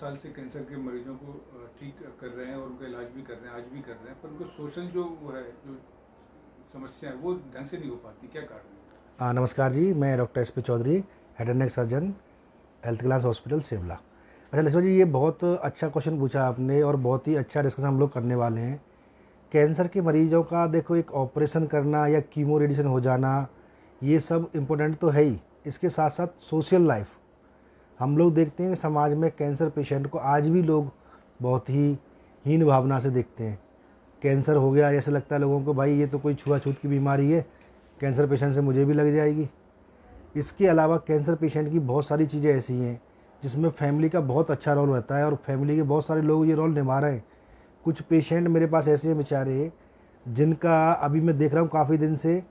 साल से कैंसर के मरीजों को ठीक कर रहे हैं और उनका इलाज भी कर रहे हैं, आज भी कर रहे हैं, पर उनको सोशल जो वो है, जो समस्या है, वो ढंग से नहीं हो पाती। क्या कारण है? नमस्कार जी, मैं doctor S P Chaudhary, head and neck surgeon, health class hospital Shimla. अच्छा लक्ष्मण जी, ये बहुत अच्छा क्वेश्चन पूछा आपने और बहुत ही अच्छा डिस्कशन हम लोग करने वाले हैं। कैंसर के मरीजों का देखो, एक ऑपरेशन करना या कीमो रेडिएशन हो जाना, ये सब इम्पोर्टेंट तो है ही। इसके साथ साथ सोशल लाइफ, हम लोग देखते हैं समाज में कैंसर पेशेंट को आज भी लोग बहुत ही हीन भावना से देखते हैं। कैंसर हो गया ऐसे लगता है लोगों को, भाई ये तो कोई छुआछूत की बीमारी है, कैंसर पेशेंट से मुझे भी लग जाएगी। इसके अलावा कैंसर पेशेंट की बहुत सारी चीज़ें ऐसी हैं जिसमें फैमिली का बहुत अच्छा रोल रहता है और फैमिली के बहुत सारे लोग ये रोल निभा रहे हैं। कुछ पेशेंट मेरे पास ऐसे हैं बेचारे, जिनका अभी मैं देख रहा हूँ काफ़ी दिन से,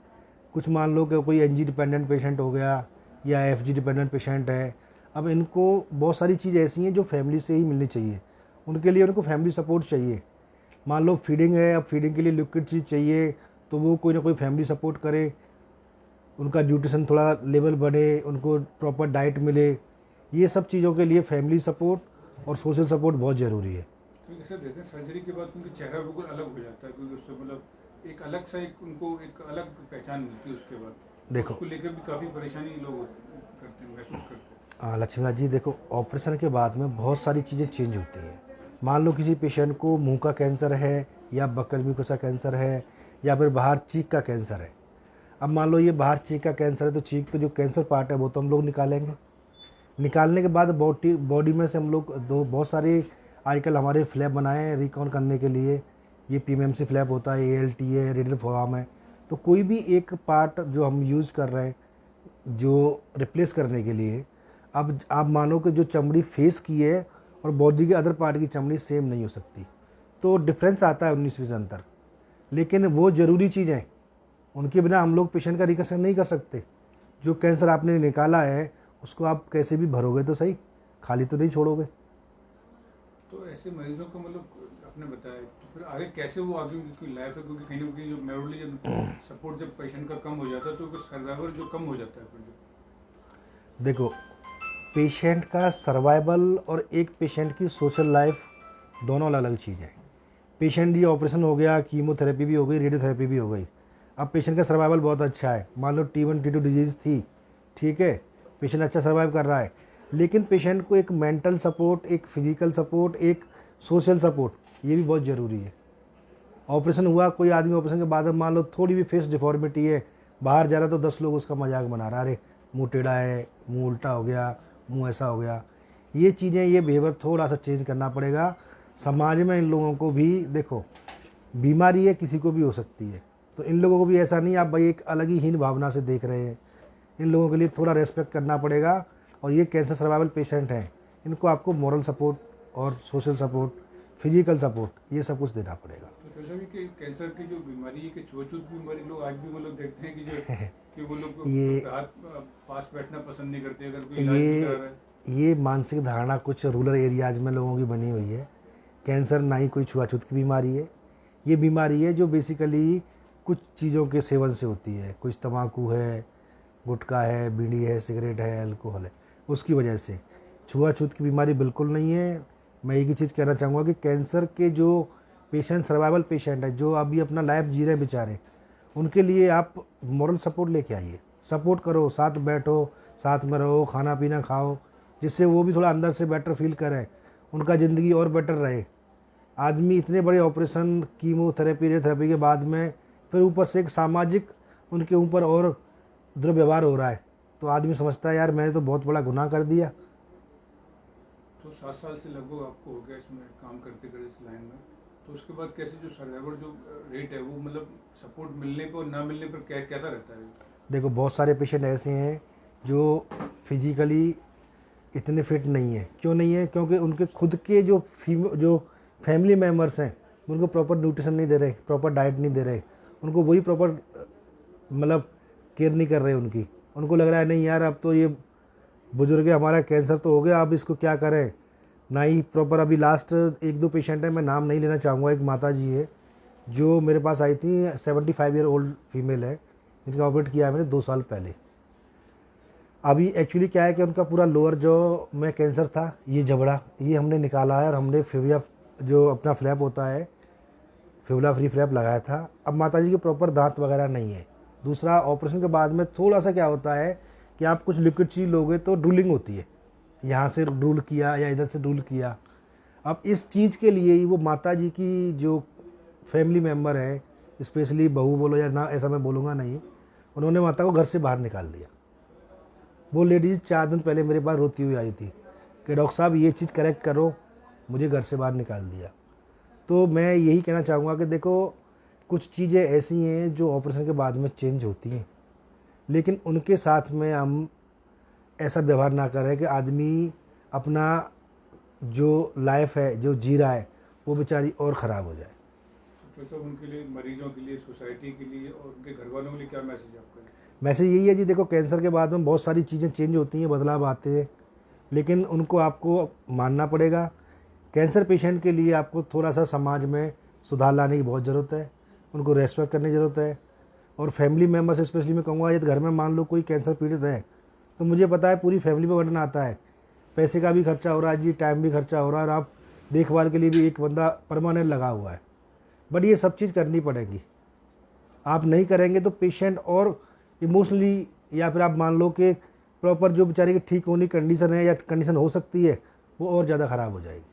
कुछ मान लो कि कोई एनजी डिपेंडेंट पेशेंट हो गया या एफजी डिपेंडेंट पेशेंट है। अब इनको बहुत सारी चीज़ ऐसी हैं जो फैमिली से ही मिलनी चाहिए, उनके लिए उनको फैमिली सपोर्ट चाहिए। मान लो फीडिंग है, अब फीडिंग के लिए लिक्विड चीज़ चाहिए तो वो कोई ना कोई फैमिली सपोर्ट करे, उनका न्यूट्रिशन थोड़ा लेवल बढ़े, उनको प्रॉपर डाइट मिले। ये सब चीज़ों के लिए फैमिली सपोर्ट और सोशल सपोर्ट बहुत ज़रूरी है। तो जैसे देते हैं सर्जरी के बाद उनका चेहरा बिल्कुल अलग हो जाता है, क्योंकि उससे मतलब एक अलग सा उनको एक अलग पहचान मिलती है उसके बाद। देखो उसको लेकर भी काफ़ी परेशानी लोग करते हैं, महसूस करते हैं। लक्ष्मीनाथ जी, देखो ऑपरेशन के बाद में बहुत सारी चीज़ें चेंज होती हैं। मान लो किसी पेशेंट को मुंह का कैंसर है या बकल म्यूकोसा कैंसर है या फिर बाहर चीख का कैंसर है। अब मान लो ये बाहर चीख का कैंसर है तो चीख तो जो कैंसर पार्ट है वो तो हम लोग निकालेंगे। निकालने के बाद बॉडी में से हम लोग बहुत सारे आजकल हमारे फ्लैप बनाए हैं रिकॉन करने के लिए। ये पीएमएमसी फ्लैप होता है, एएलटी है, रेडियल फॉर्म है। तो कोई भी एक पार्ट जो हम यूज़ कर रहे हैं जो रिप्लेस करने के लिए, अब आप मानो कि जो चमड़ी फेस की है और बॉडी के अदर पार्ट की चमड़ी सेम नहीं हो सकती, तो डिफरेंस आता है 19-20 अंतर। लेकिन वो ज़रूरी चीज़ें, उनके बिना हम लोग पेशेंट का रिकन्स्ट्रक्शन नहीं कर सकते। जो कैंसर आपने निकाला है उसको आप कैसे भी भरोगे तो सही, खाली तो नहीं छोड़ोगे। तो ऐसे मरीजों को मतलब आपने बताया, तो फिर आगे कैसे वो आगे उनकी लाइफ है, क्योंकि कहीं ना कहीं जो मेरोली जब सपोर्ट जब पेशेंट का कम हो जाता है तो सर्वाइवर जो कम हो जाता है फिर जो। देखो, पेशेंट का सर्वाइवल और एक पेशेंट की सोशल लाइफ दोनों अलग अलग चीज़ें हैं। पेशेंट ये ऑपरेशन हो गया, कीमोथेरेपी भी हो गई, रेडियोथेरेपी भी हो गई, अब पेशेंट का सर्वाइवल बहुत अच्छा है। मान लो T1 T2 डिजीज़ थी, ठीक है, पेशेंट अच्छा सर्वाइव कर रहा है, लेकिन पेशेंट को एक मेंटल सपोर्ट, एक फिजिकल सपोर्ट, एक सोशल सपोर्ट, ये भी बहुत ज़रूरी है। ऑपरेशन हुआ, कोई आदमी ऑपरेशन के बाद मान लो थोड़ी भी फेस डिफॉर्मिटी है, बाहर जा रहा है तो 10 लोग उसका मजाक बना रहा है, अरे मुँह टेढ़ा है, मुँह उल्टा हो गया, मुँह ऐसा हो गया। ये चीज़ें, ये बिहेवियर थोड़ा सा चेंज करना पड़ेगा समाज में। इन लोगों को भी देखो, बीमारी है किसी को भी हो सकती है, तो इन लोगों को भी ऐसा नहीं आप भाई एक अलग ही हीन भावना से देख रहे हैं। इन लोगों के लिए थोड़ा रेस्पेक्ट करना पड़ेगा। और ये कैंसर सर्वाइवल पेशेंट हैं, इनको आपको मॉरल सपोर्ट और सोशल सपोर्ट, फिजिकल सपोर्ट, ये सब कुछ देना पड़ेगा। तो सोचा भी कि कैंसर की जो बीमारी है कि छुआछूत बीमारी लोग आज भी वो लोग देखते हैं कि जो कि वो लोग ये हाथ पास बैठना पसंद नहीं करते अगर कोई इलाज भी करा रहा है। ये मानसिक धारणा कुछ रूरल एरियाज में लोगों की बनी हुई है। कैंसर ना ही कोई छुआछूत की बीमारी है, ये बीमारी है जो बेसिकली कुछ चीज़ों के सेवन से होती है। कुछ तम्बाकू है, गुटखा है, बीड़ी है, सिगरेट है, अल्कोहल है, उसकी वजह से। छुआछूत की बीमारी बिल्कुल नहीं है। मैं एक ही चीज़ कहना चाहूँगा कि कैंसर के जो पेशेंट, सर्वाइवल पेशेंट है, जो अभी अपना लाइफ जी रहे हैं बेचारे, उनके लिए आप मॉरल सपोर्ट लेके आइए, सपोर्ट करो, साथ बैठो, साथ में रहो, खाना पीना खाओ, जिससे वो भी थोड़ा अंदर से बेटर फील करें, उनका ज़िंदगी और बेटर रहे। आदमी इतने बड़े ऑपरेशन, कीमोथेरेपी, रेडियोथेरेपी के बाद में फिर ऊपर से एक सामाजिक उनके ऊपर और दुर्व्यवहार हो रहा है, तो आदमी समझता है यार मैंने तो बहुत बड़ा गुनाह कर दिया। तो 7 साल से लगभग आपको हो गया इसमें काम करते करते इस लाइन में, तो उसके बाद कैसे जो सर्वाइवर जो रेट है वो मतलब सपोर्ट मिलने पर और ना मिलने पर कैसा रहता है? देखो, बहुत सारे पेशेंट ऐसे हैं जो फिजिकली इतने फिट नहीं है। क्यों नहीं है? क्योंकि उनके खुद के जो फैमिली मेम्बर्स हैं उनको प्रॉपर न्यूट्रिशन नहीं दे रहे, प्रॉपर डाइट नहीं दे रहे, उनको वही प्रॉपर मतलब केयर नहीं कर रहे उनकी। उनको लग रहा है नहीं यार अब तो ये बुजुर्ग है, हमारा कैंसर तो हो गया, अब इसको क्या करें। ना ही प्रॉपर, अभी लास्ट 1-2 पेशेंट है, मैं नाम नहीं लेना चाहूँगा, एक माता जी है जो मेरे पास आई थी, 75 ईयर ओल्ड फीमेल है, जिनका ऑपरेट किया है मैंने 2 साल पहले। अभी एक्चुअली क्या है कि उनका पूरा लोअर जो में कैंसर था, ये जबड़ा, ये हमने निकाला है और हमने फिविया जो अपना फ्लैप होता है, फिबुला फ्री फ्लैप लगाया था। अब माताजी के प्रॉपर दांत वगैरह नहीं है। दूसरा, ऑपरेशन के बाद में थोड़ा सा क्या होता है कि आप कुछ लिक्विड चीज़ लोगे तो ड्रूलिंग होती है, यहाँ से ड्रूल किया या इधर से ड्रूल किया। अब इस चीज़ के लिए ही वो माताजी की जो फैमिली मेम्बर है, स्पेशली बहू बोलो या ना, ऐसा मैं बोलूँगा नहीं, उन्होंने माता को घर से बाहर निकाल दिया। वो लेडीज़ 4 दिन पहले मेरे पास रोती हुई आई थी कि डॉक्टर साहब ये चीज़ करेक्ट करो, मुझे घर से बाहर निकाल दिया। तो मैं यही कहना चाहूँगा कि देखो, कुछ चीज़ें ऐसी हैं जो ऑपरेशन के बाद में चेंज होती हैं, लेकिन उनके साथ में हम ऐसा व्यवहार ना करें कि आदमी अपना जो लाइफ है, जो जी रहा है, वो बेचारी और ख़राब हो जाए। तो सब उनके लिए, मरीजों के लिए, सोसाइटी के लिए और उनके घर वालों के लिए क्या मैसेज आपका? मैसेज यही है जी, देखो कैंसर के बाद में बहुत सारी चीज़ें चेंज होती हैं, बदलाव आते हैं, लेकिन उनको आपको मानना पड़ेगा। कैंसर पेशेंट के लिए आपको थोड़ा सा समाज में सुधार लाने की बहुत ज़रूरत है, उनको रेस्पेक्ट करने की ज़रूरत है। और फैमिली मेम्बर्स स्पेशली मैं कहूँगा, यदि घर में मान लो कोई कैंसर पीड़ित है तो मुझे पता है पूरी फैमिली पे बर्डन आता है, पैसे का भी खर्चा हो रहा है जी, टाइम भी खर्चा हो रहा है, और आप देखभाल के लिए भी एक बंदा परमानेंट लगा हुआ है। बट ये सब चीज़ करनी पड़ेगी। आप नहीं करेंगे तो पेशेंट और इमोशनली, या फिर आप मान लो कि प्रॉपर जो बेचारे की ठीक होने की कंडीशन है या कंडीशन हो सकती है, वो और ज़्यादा ख़राब हो जाएगी।